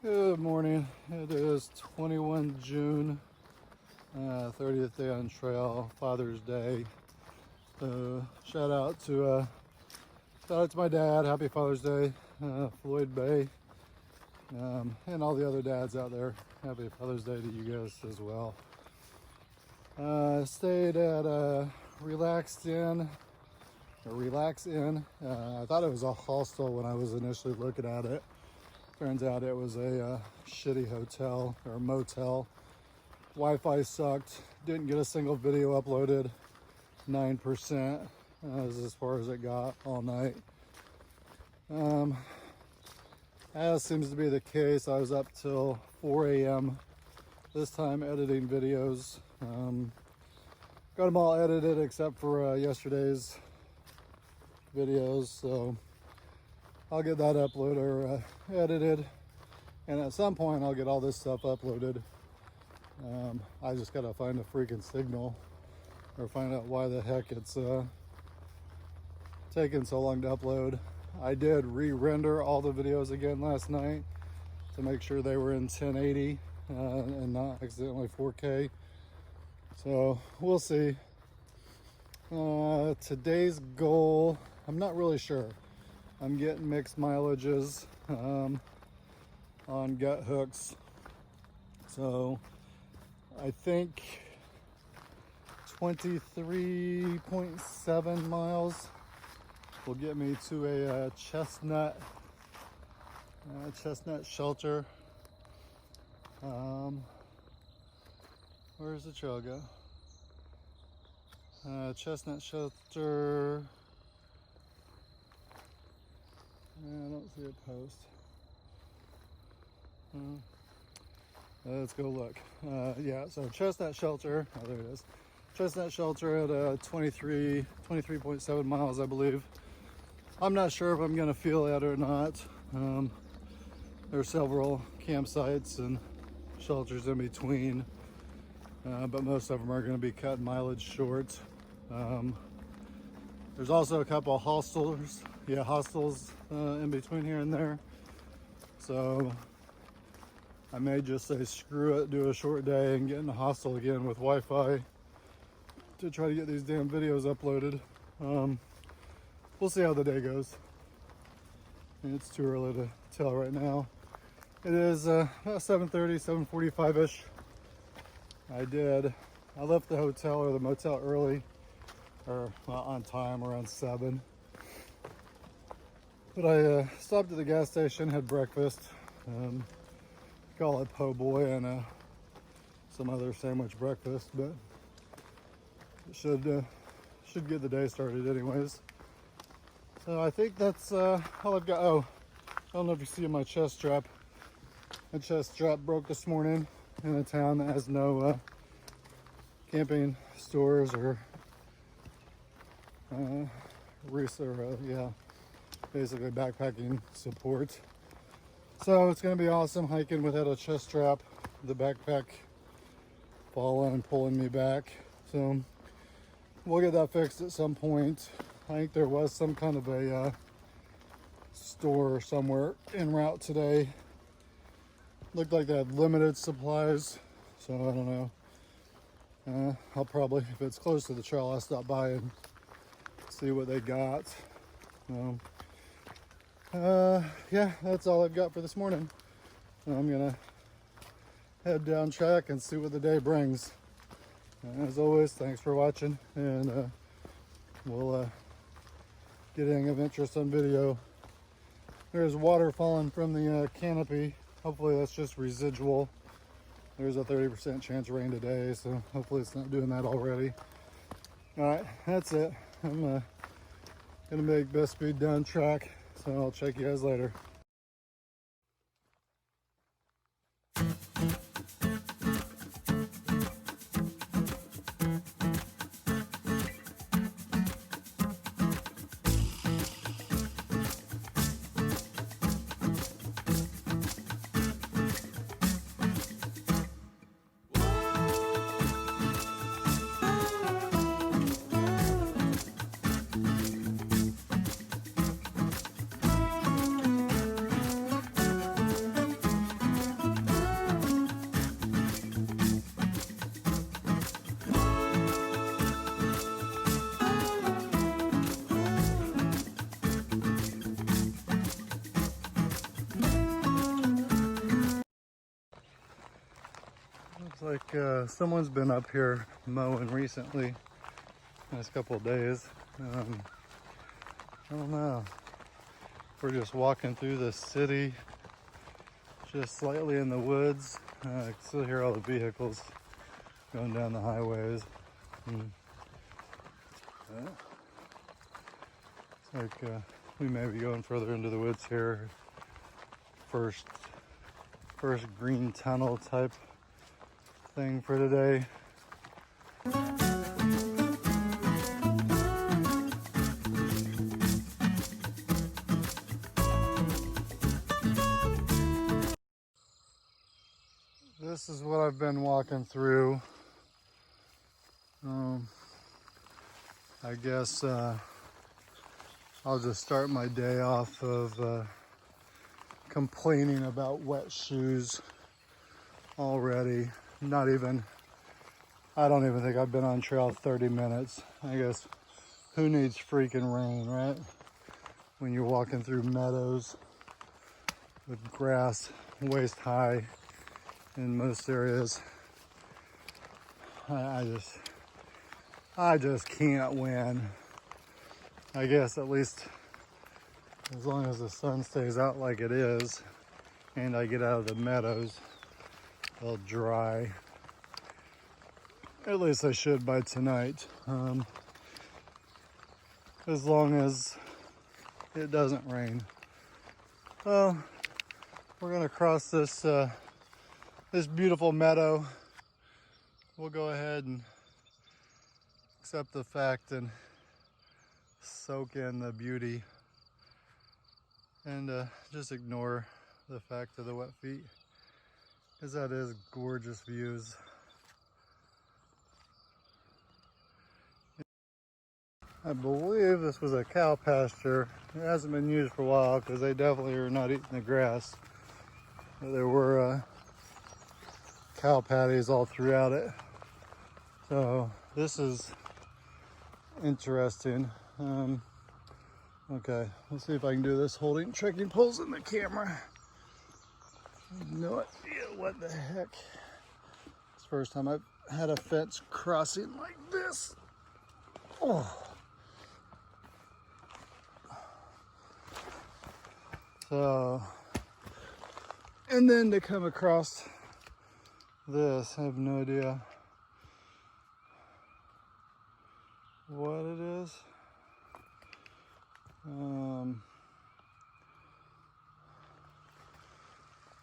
Good morning. It is 21 June, 30th day on trail, Father's Day. So shout out to my dad. Happy Father's Day, Floyd Bay, and all the other dads out there. Happy Father's Day to you guys as well. Stayed at Relax Inn. I thought it was a hostel when I was initially looking at it. Turns out it was a shitty hotel or motel. Wi-Fi sucked. Didn't get a single video uploaded. 9% was as far as it got all night. As seems to be the case, I was up till 4 a.m. this time editing videos. Got them all edited except for yesterday's videos, so I'll get that uploaded or edited, and at some point I'll get all this stuff uploaded. I just gotta find a freaking signal or find out why the heck it's taking so long to upload. I did re-render all the videos again last night to make sure they were in 1080 and not accidentally 4K. So we'll see. Today's goal, I'm not really sure. I'm getting mixed mileages on gut hooks. So I think 23.7 miles will get me to a chestnut shelter. Where's the trail go? Chestnut shelter. I don't see a post. Let's go look. Yeah, so Chestnut Shelter. Oh, there it is. Chestnut Shelter at 23.7 miles, I believe. I'm not sure if I'm going to feel it or not. There are several campsites and shelters in between, but most of them are going to be cutting mileage short. There's also a couple of hostels in between here and there. So I may just say screw it, do a short day and get in the hostel again with Wi-Fi to try to get these damn videos uploaded. We'll see how the day goes. It's too early to tell right now. It is about 7:30, 7:45-ish. I left the hotel or the motel early, or well, on time, around 7. But I stopped at the gas station, had breakfast. Call it po' boy and some other sandwich breakfast, but it should get the day started anyways. So I think that's all I've got. Oh, I don't know if you see my chest strap. My chest strap broke this morning in a town that has no camping stores or basically backpacking support. So it's going to be awesome hiking without a chest strap, the backpack falling and pulling me back. So we'll get that fixed at some point. I think there was some kind of a store somewhere en route today. Looked like they had limited supplies, so I don't know. I'll probably, if it's close to the trail, I'll stop by and see what they got. Yeah, that's all I've got for this morning. I'm gonna head down track and see what the day brings. As always, thanks for watching, and we'll get anything of interest on video. There's water falling from the canopy. Hopefully that's just residual. There's a 30% chance of rain today, so hopefully it's not doing that already. All right, that's it. I'm gonna make best speed down track, so I'll check you guys later. like someone's been up here mowing recently, last couple of days. I don't know. We're just walking through the city, just slightly in the woods. I can still hear all the vehicles going down the highways. It's like we may be going further into the woods here. First green tunnel type thing for today. This is what I've been walking through. I guess I'll just start my day off of complaining about wet shoes already. I don't even think I've been on trail 30 minutes. I guess who needs freaking rain, right? When you're walking through meadows with grass waist high in most areas. I just can't win. I guess at least as long as the sun stays out like it is and I get out of the meadows, they'll dry. At least I should by tonight. As long as it doesn't rain. Well, we're gonna cross this this beautiful meadow. We'll go ahead and accept the fact and soak in the beauty and just ignore the fact of the wet feet, because that is gorgeous views. I believe this was a cow pasture. It hasn't been used for a while because they definitely are not eating the grass. But there were cow patties all throughout it. So this is interesting. Okay, let's see if I can do this holding trekking poles in the camera. No idea what the heck. It's the first time I've had a fence crossing like this. Oh. So, and then to come across this, I have no idea what it is.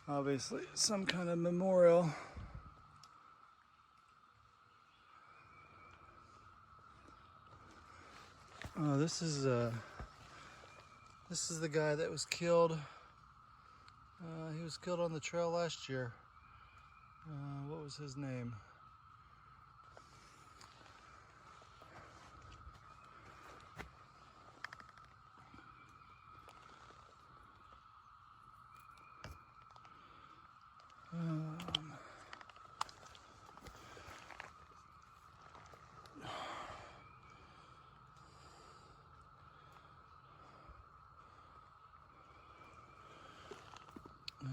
Obviously some kind of memorial. This is the guy that was killed. He was killed on the trail last year. What was his name?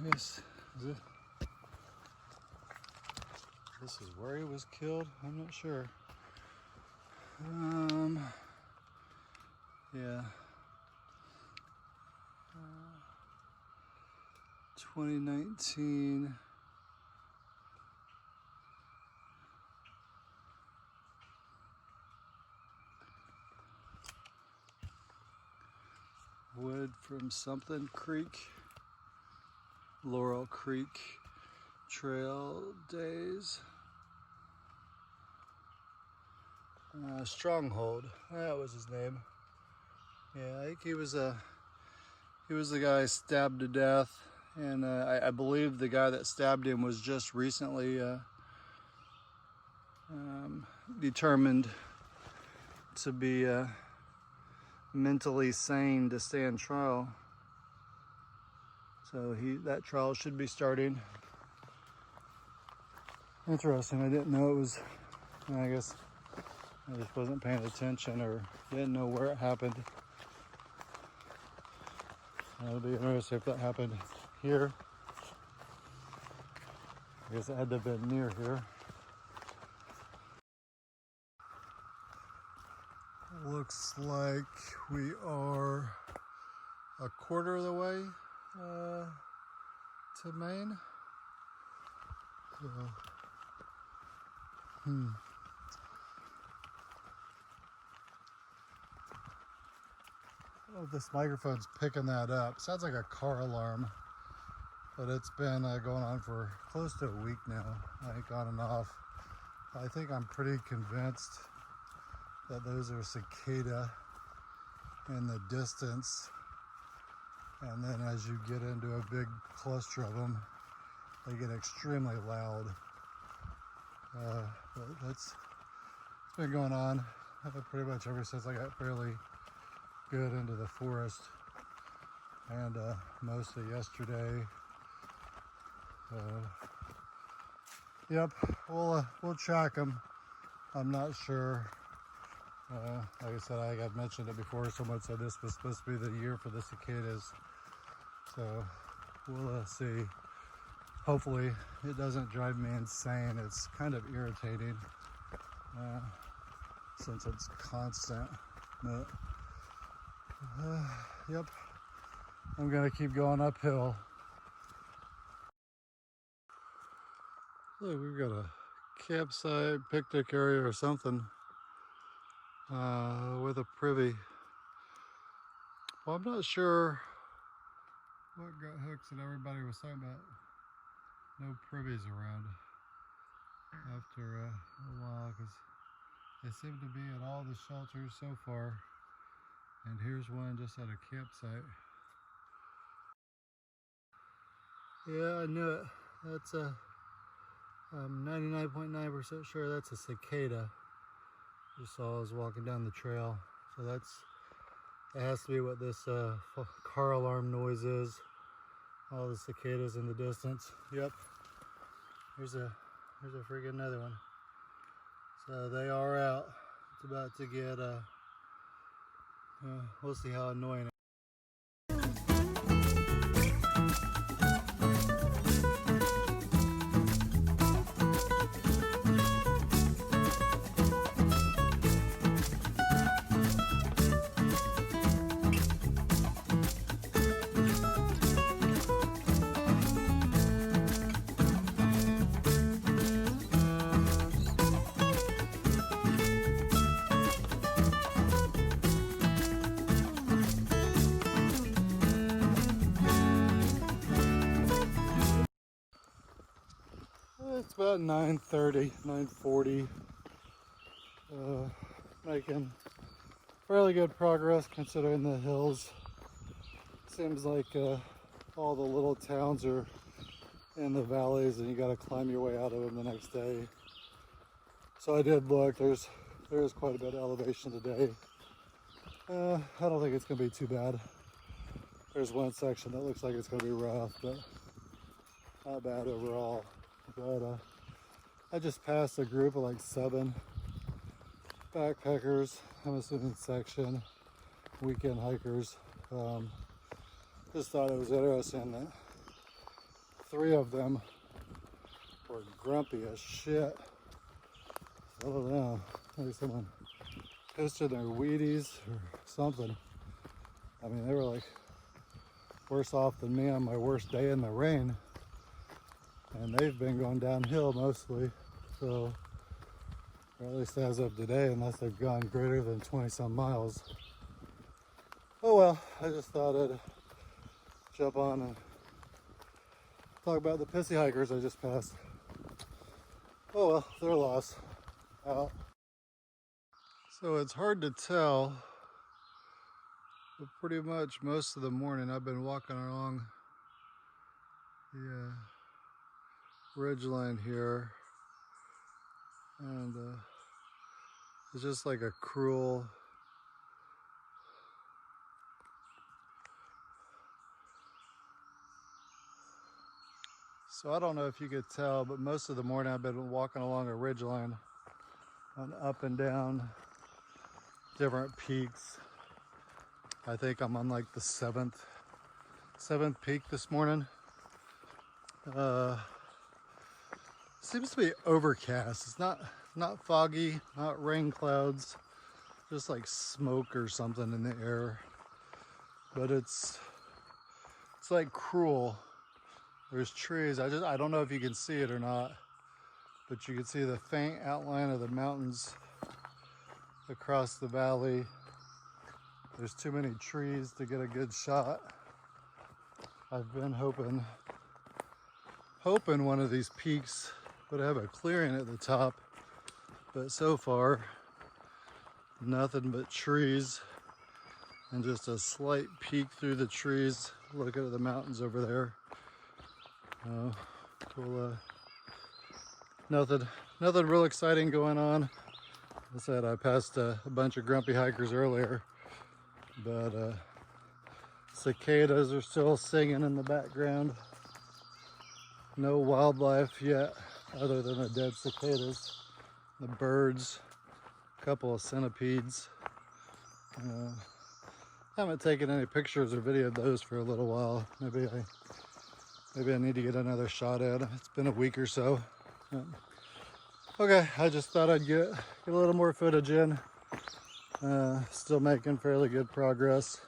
I guess this is where he was killed. I'm not sure. Yeah. 2019. Wood from something creek. Laurel Creek Trail Days. Stronghold, that was his name. Yeah, I think he was the guy stabbed to death, and I believe the guy that stabbed him was just recently determined to be mentally sane to stand trial. So that trial should be starting. Interesting, I didn't know it was, I guess I just wasn't paying attention or didn't know where it happened. It'll be interesting if that happened here. I guess it had to have been near here. Looks like we are a quarter of the way to Maine. So, I don't know if this microphone's picking that up. Sounds like a car alarm, but it's been going on for close to a week now, like on and off. I think I'm pretty convinced that those are cicada in the distance, and then as you get into a big cluster of them, they get extremely loud. But it's been going on pretty much ever since I got fairly good into the forest, and mostly yesterday. Yep, we'll track them. I'm not sure. Like I said, I've mentioned it before. Someone said this was supposed to be the year for the cicadas, so we'll see. Hopefully it doesn't drive me insane. It's kind of irritating since it's constant. But yep, I'm gonna keep going uphill. Look, we've got a campsite, picnic area or something with a privy. Well, I'm not sure what gut hooks that everybody was talking about. No privies around after a while, because they seem to be at all the shelters so far. And here's one just at a campsite. Yeah, I knew it. That's a, I'm 99.9% sure that's a cicada. Just saw I was walking down the trail. So that has to be what this car alarm noise is. All the cicadas in the distance. Yep. Here's a freaking another one. So they are out. It's about to get we'll see how annoying it is. It's about 9:30, 9:40. Making fairly good progress considering the hills. Seems like all the little towns are in the valleys and you got to climb your way out of them the next day. So I did look, there is quite a bit of elevation today. I don't think it's going to be too bad. There's one section that looks like it's going to be rough, but not bad overall. But I just passed a group of like 7 backpackers, I'm assuming section, weekend hikers. Just thought it was interesting that 3 of them were grumpy as shit. I don't know, maybe someone pissed in their Wheaties or something. I mean, they were like worse off than me on my worst day in the rain. And they've been going downhill mostly, so, or at least as of today, unless they've gone greater than 20 some miles. Oh well, I just thought I'd jump on and talk about the pissy hikers I just passed. Oh well, their loss. Out. So it's hard to tell, but pretty much most of the morning I've been walking along the ridge line here, and it's just like a cruel so I don't know if you could tell, but most of the morning I've been walking along a ridge line and up and down different peaks. I think I'm on like the seventh peak this morning. Seems to be overcast. It's not foggy, not rain clouds. just like smoke or something in the air, but it's like cruel. There's trees. I don't know if you can see it or not, but you can see the faint outline of the mountains across the valley. There's too many trees to get a good shot. I've been hoping one of these peaks would have a clearing at the top, but so far nothing but trees and just a slight peek through the trees. Look at the mountains over there. Nothing real exciting going on. I said I passed a bunch of grumpy hikers earlier, but cicadas are still singing in the background. No wildlife yet other than the dead cicadas, the birds, a couple of centipedes. Haven't taken any pictures or videoed those for a little while. Maybe I need to get another shot at it. It's been a week or so. Okay, I just thought I'd get a little more footage in. Still making fairly good progress.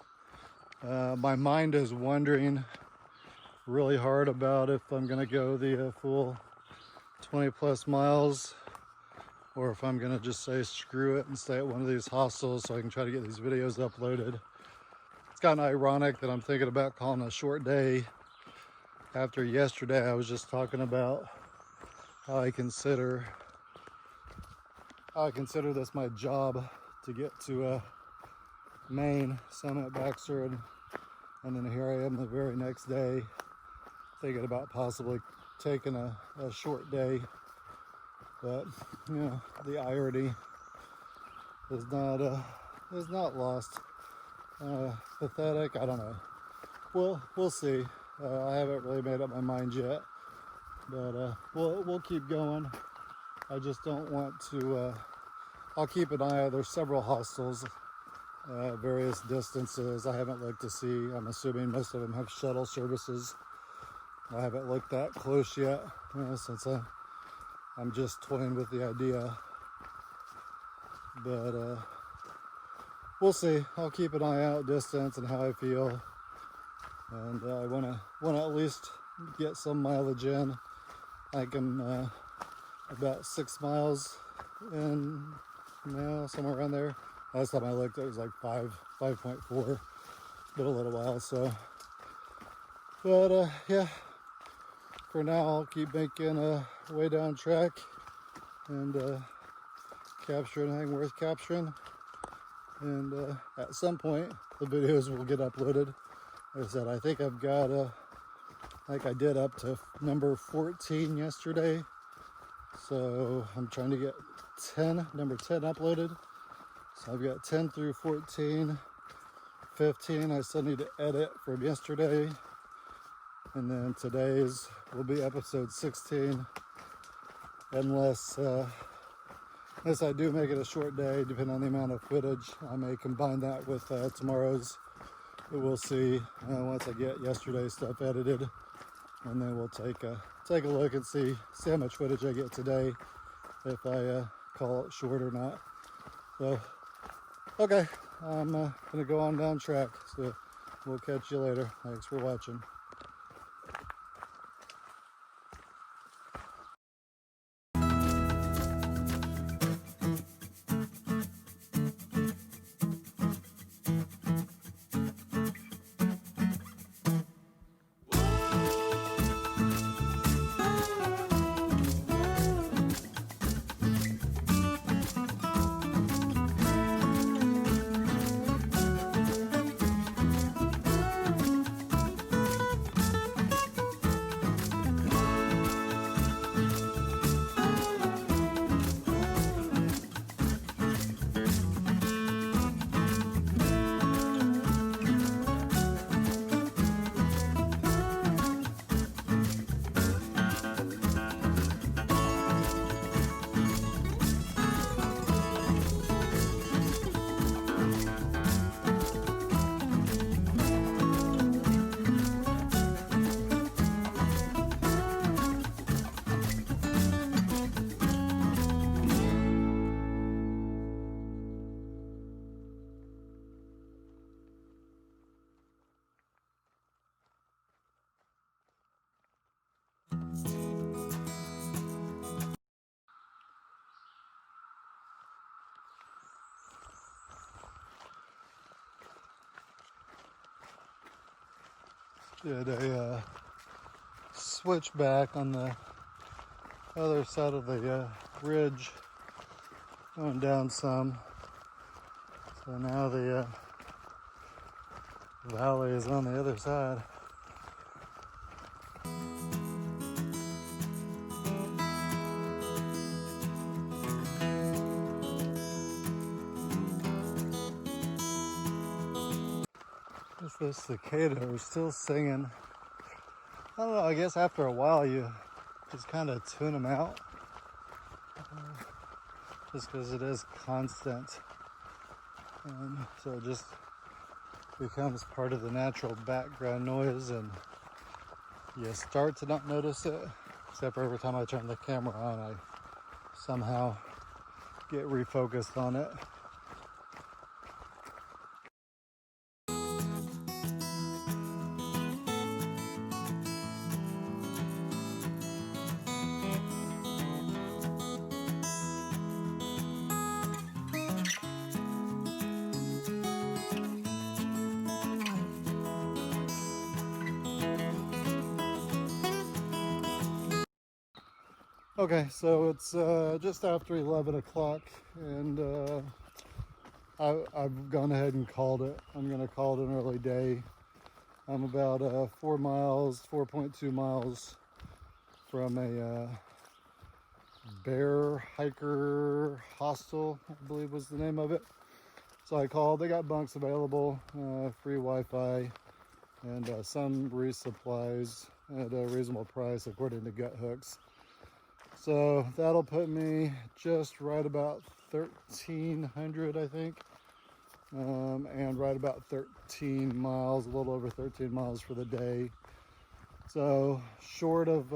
My mind is wondering really hard about if I'm gonna go the full 20 plus miles, or if I'm gonna just say screw it and stay at one of these hostels so I can try to get these videos uploaded. It's kind of ironic that I'm thinking about calling a short day after yesterday. I was just talking about how I consider this my job to get to Maine, Summit, Baxter, and then here I am the very next day thinking about possibly taking a short day. But you know, the irony is not lost. Pathetic, I don't know. We'll see. I haven't really made up my mind yet, but we'll keep going. I just don't want to. I'll keep an eye out. There's several hostels, various distances. I haven't looked to see. I'm assuming most of them have shuttle services. I haven't looked that close yet, since I'm just toying with the idea. But we'll see. I'll keep an eye out, distance and how I feel, and I want to at least get some mileage in. I can about 6 miles in now, somewhere around there. Last time I looked, it was like 5.4. It's been a little while, so. But yeah, for now I'll keep making way down track and capture anything worth capturing. And at some point, the videos will get uploaded. Like I said, I think I've got like I did up to number 14 yesterday. So I'm trying to get number 10 uploaded. So I've got 10 through 14. 15 I still need to edit from yesterday. And then today's will be episode 16. Unless I do make it a short day, depending on the amount of footage. I may combine that with tomorrow's. But we'll see once I get yesterday's stuff edited. And then we'll take a look and see how much footage I get today, if I call it short or not. So, okay, I'm gonna go on down track. So we'll catch you later. Thanks for watching. did a switchback on the other side of the ridge, going down some. So now the valley is on the other side. If this cicada is still singing, I don't know, I guess after a while you just kind of tune them out. Just because it is constant. So it just becomes part of the natural background noise, and you start to not notice it, except for every time I turn the camera on, I somehow get refocused on it. Okay, so it's just after 11 o'clock, and I've gone ahead and called it. I'm going to call it an early day. I'm about 4 miles, 4.2 miles from a bear hiker hostel, I believe was the name of it. So I called. They got bunks available, free Wi-Fi, and some resupplies at a reasonable price according to Gut Hooks. So that'll put me just right about 1,300, I think, and right about 13 miles, a little over 13 miles for the day. So short of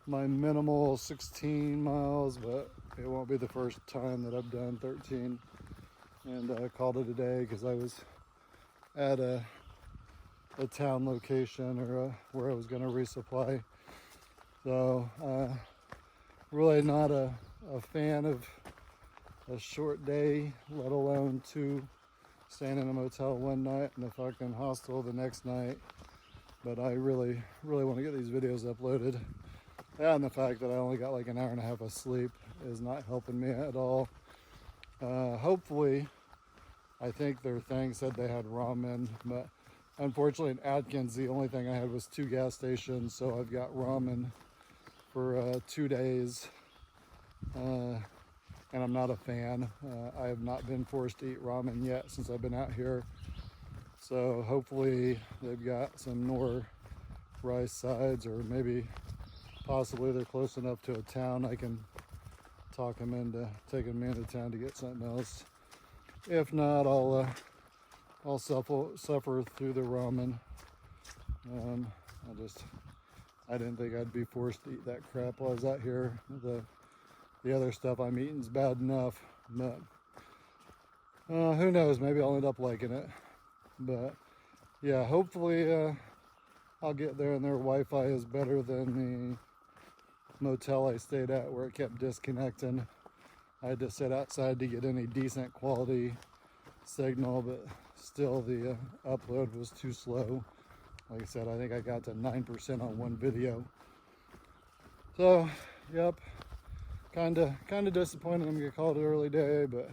my minimal 16 miles, but it won't be the first time that I've done 13. And I called it a day because I was at a town location, or where I was going to resupply. So really not a fan of a short day, let alone two, staying in a motel one night and a fucking hostel the next night. But I really want to get these videos uploaded. And the fact that I only got like an hour and a half of sleep is not helping me at all. Hopefully, I think their thing said they had ramen, but unfortunately in Atkins, the only thing I had was 2 gas stations, so I've got ramen for 2 days, and I'm not a fan. I have not been forced to eat ramen yet since I've been out here, so hopefully they've got some Nor rice sides, or maybe possibly they're close enough to a town I can talk them into taking me into town to get something else. If not, I'll suffer through the ramen. I didn't think I'd be forced to eat that crap while I was out here. The other stuff I'm eating is bad enough, but who knows? Maybe I'll end up liking it. But yeah, hopefully I'll get there and their Wi-Fi is better than the motel I stayed at, where it kept disconnecting. I had to sit outside to get any decent quality signal, but still the upload was too slow. Like I said, I think I got to 9% on one video. So, yep, kind of disappointed I'm gonna call it an early day, but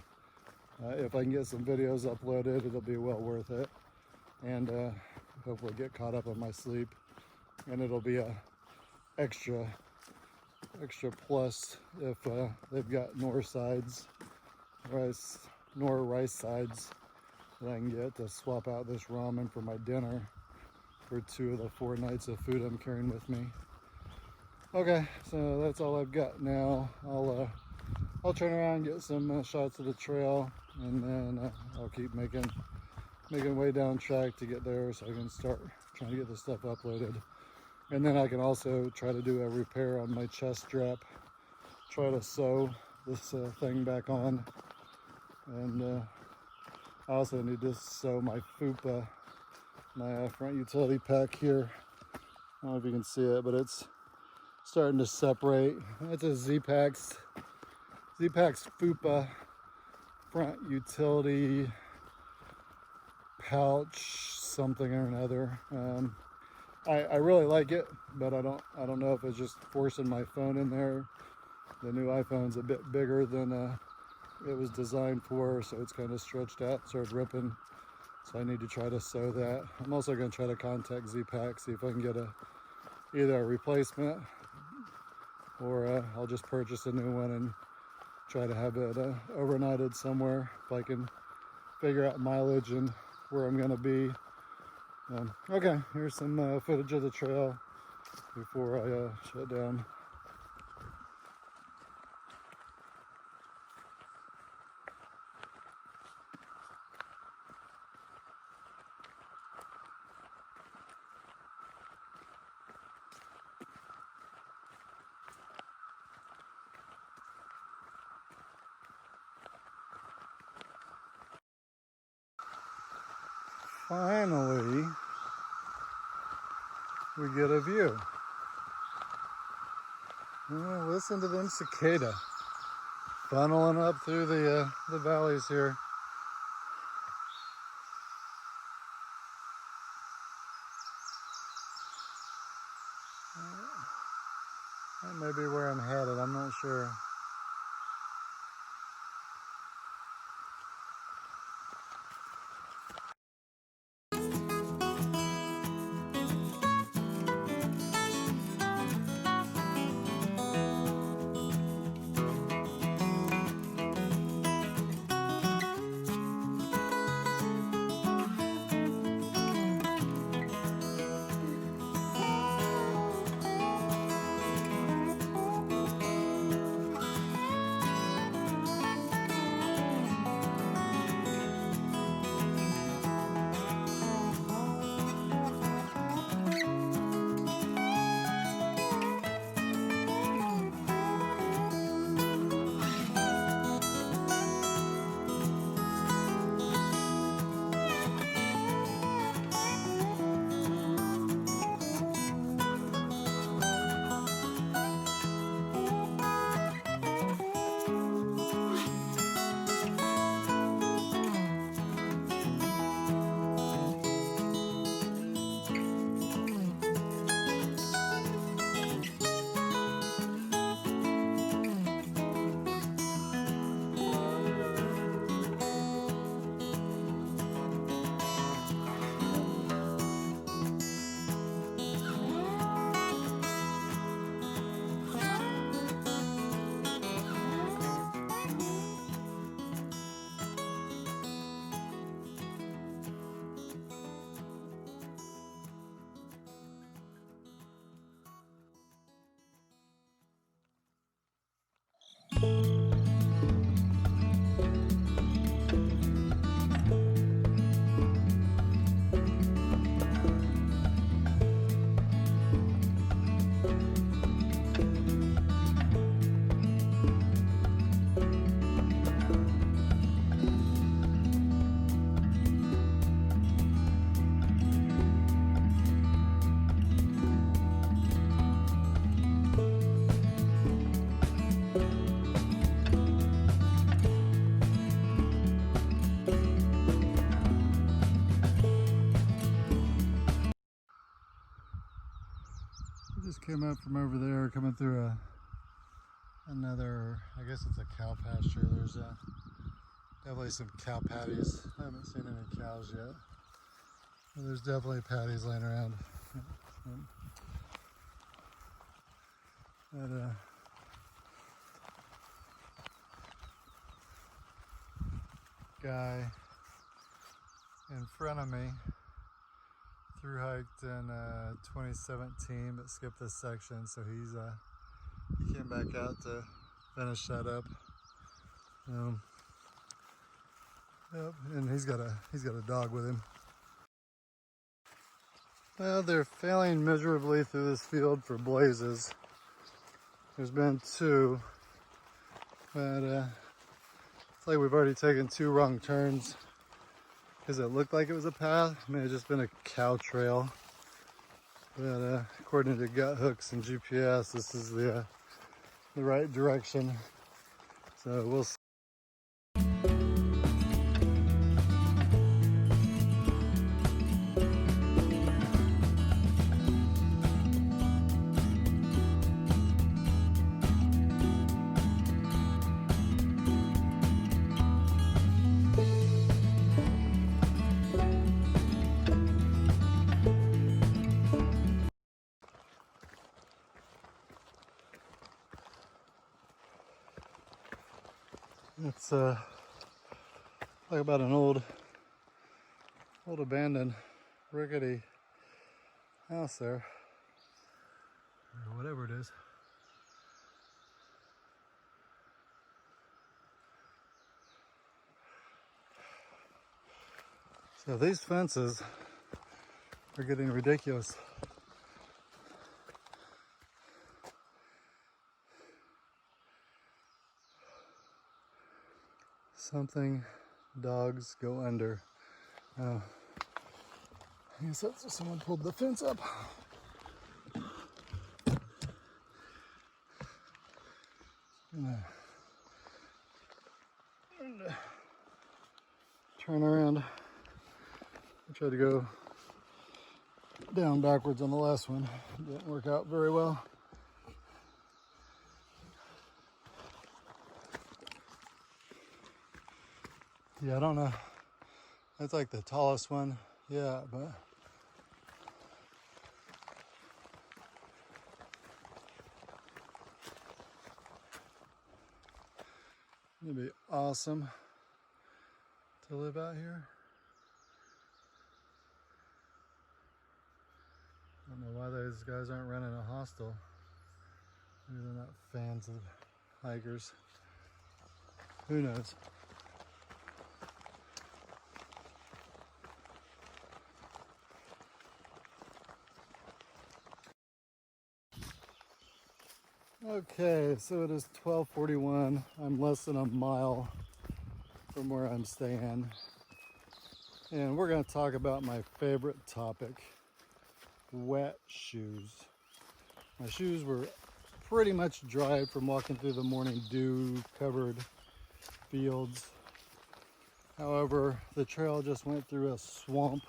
if I can get some videos uploaded, it'll be well worth it. And hopefully get caught up on my sleep, and it'll be a extra plus if they've got Nor sides, Nor rice sides that I can get to swap out this ramen for my dinner for 2 of the 4 nights of food I'm carrying with me. Okay, so that's all I've got now. I'll turn around and get some shots of the trail, and then I'll keep making way down track to get there, so I can start trying to get this stuff uploaded. And then I can also try to do a repair on my chest strap, try to sew this thing back on. And I also need to sew my FUPA, my front utility pack here. I don't know if you can see it, but it's starting to separate. That's a Z-Packs FUPA front utility pouch, something or another. I really like it, but I don't know if it's just forcing my phone in there. The new iPhone's a bit bigger than it was designed for, so it's kind of stretched out, started ripping. So I need to try to sew that. I'm also going to try to contact Z-Pack, see if I can get either a replacement or I'll just purchase a new one and try to have it overnighted somewhere if I can figure out mileage and where I'm going to be. Okay, here's some footage of the trail before I shut down. Finally, we get a view. Listen to them cicada funneling up through the valleys here. That may be where I'm headed, I'm not sure. Just came up from over there, coming through another, I guess it's a cow pasture. There's definitely some cow patties. I haven't seen any cows yet, but there's definitely patties laying around. That guy in front of me thru-hiked in 2017, but skipped this section, so he came back out to finish that up. Yep, and he's got a dog with him. Well, they're failing miserably through this field for blazes. There's been 2, but it's like we've already taken 2 wrong turns. Because it looked like it was a path. It may have just been a cow trail. But according to gut hooks and GPS, this is the right direction. So we'll see. It's like about an old abandoned rickety house there, or whatever it is. So these fences are getting ridiculous. Something dogs go under. I guess that's if someone pulled the fence up. Gonna turn around. I tried to go down backwards on the last one. Didn't work out very well. Yeah, I don't know. That's like the tallest one. Yeah, but it'd be awesome to live out here. I don't know why those guys aren't running a hostel. Maybe they're not fans of hikers. Who knows? Okay, so it is 12:41. I'm less than a mile from where I'm staying. And we're going to talk about my favorite topic, wet shoes. My shoes were pretty much dry from walking through the morning dew covered fields. However, the trail just went through a swamp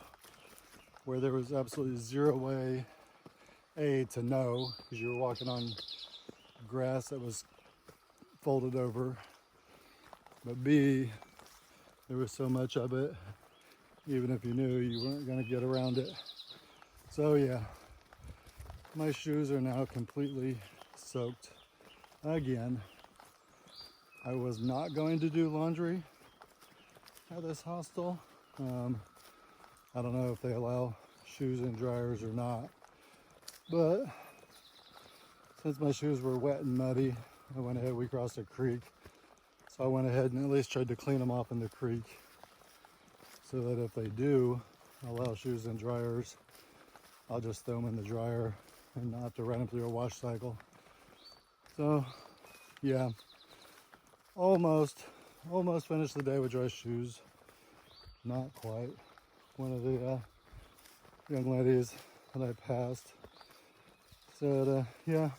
where there was absolutely zero way to know, because you were walking on grass that was folded over, but B, there was so much of it, even if you knew, you weren't going to get around it. So yeah, my shoes are now completely soaked again. I was not going to do laundry at this hostel. I don't know if they allow shoes in dryers or not, but since my shoes were wet and muddy, I went ahead, we crossed a creek. So I went ahead and at least tried to clean them off in the creek so that if they do allow shoes in dryers, I'll just throw them in the dryer and not have to run them through a wash cycle. So yeah, almost finished the day with dry shoes. Not quite. One of the young ladies that I passed said, yeah,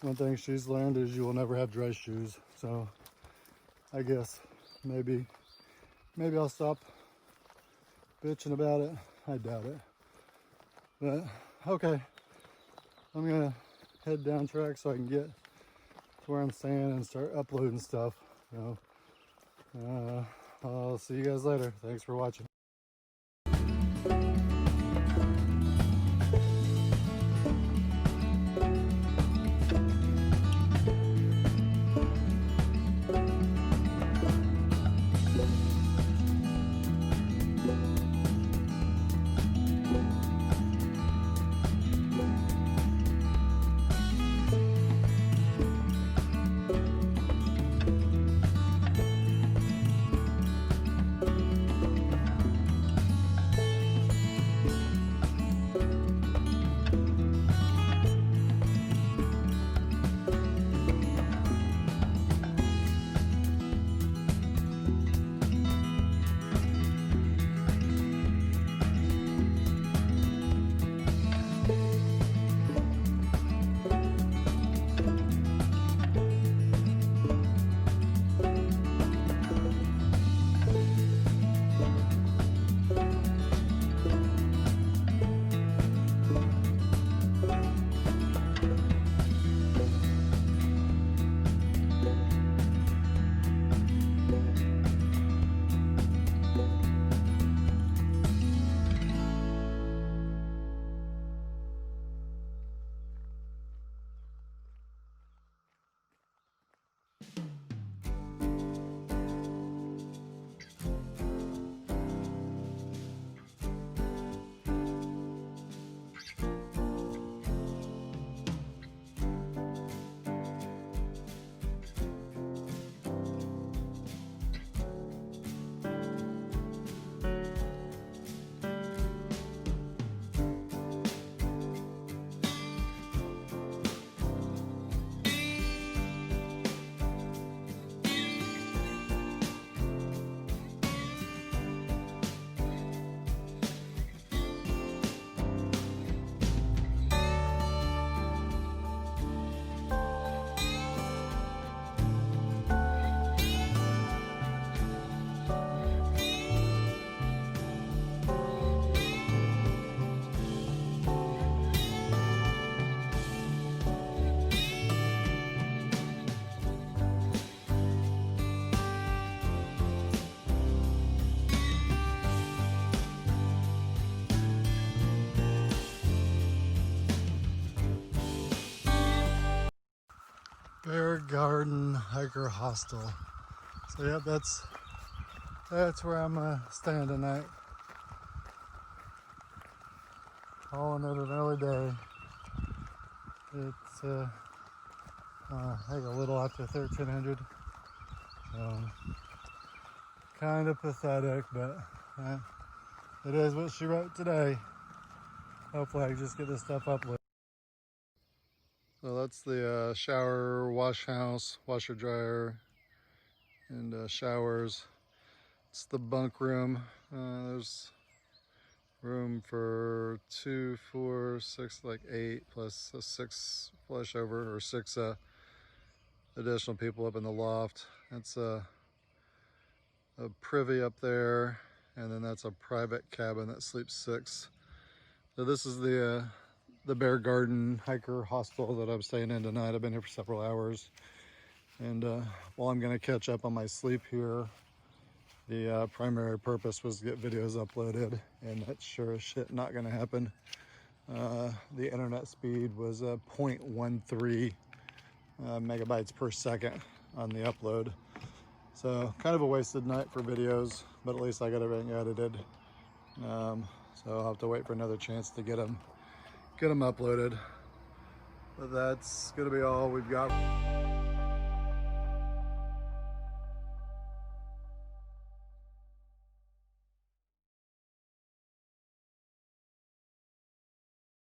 one thing she's learned is you will never have dry shoes. So I guess maybe I'll stop bitching about it. I doubt it. But okay, I'm gonna head down track so I can get to where I'm staying and start uploading stuff. So I'll see you guys later. Thanks for watching. Garden Hiker Hostel. So yeah, that's where I'm staying tonight. Calling it an early day. It's I think a little after 1300. So kind of pathetic, but it is what she wrote today. Hopefully I can just get this stuff up later. So that's the shower, wash house, washer dryer, and showers. It's the bunk room. There's room for 2, 4, 6, like 8 plus a 6 flush over, or 6 additional people up in the loft. That's a privy up there, and then that's a private cabin that sleeps 6. So this is the Bear Garden Hiker Hostel that I'm staying in tonight. I've been here for several hours, and while I'm going to catch up on my sleep here, the primary purpose was to get videos uploaded, and that's sure as shit not going to happen. The internet speed was 0.13 megabytes per second on the upload. So kind of a wasted night for videos, but at least I got everything edited. So I'll have to wait for another chance to get them uploaded. But that's gonna be all we've got.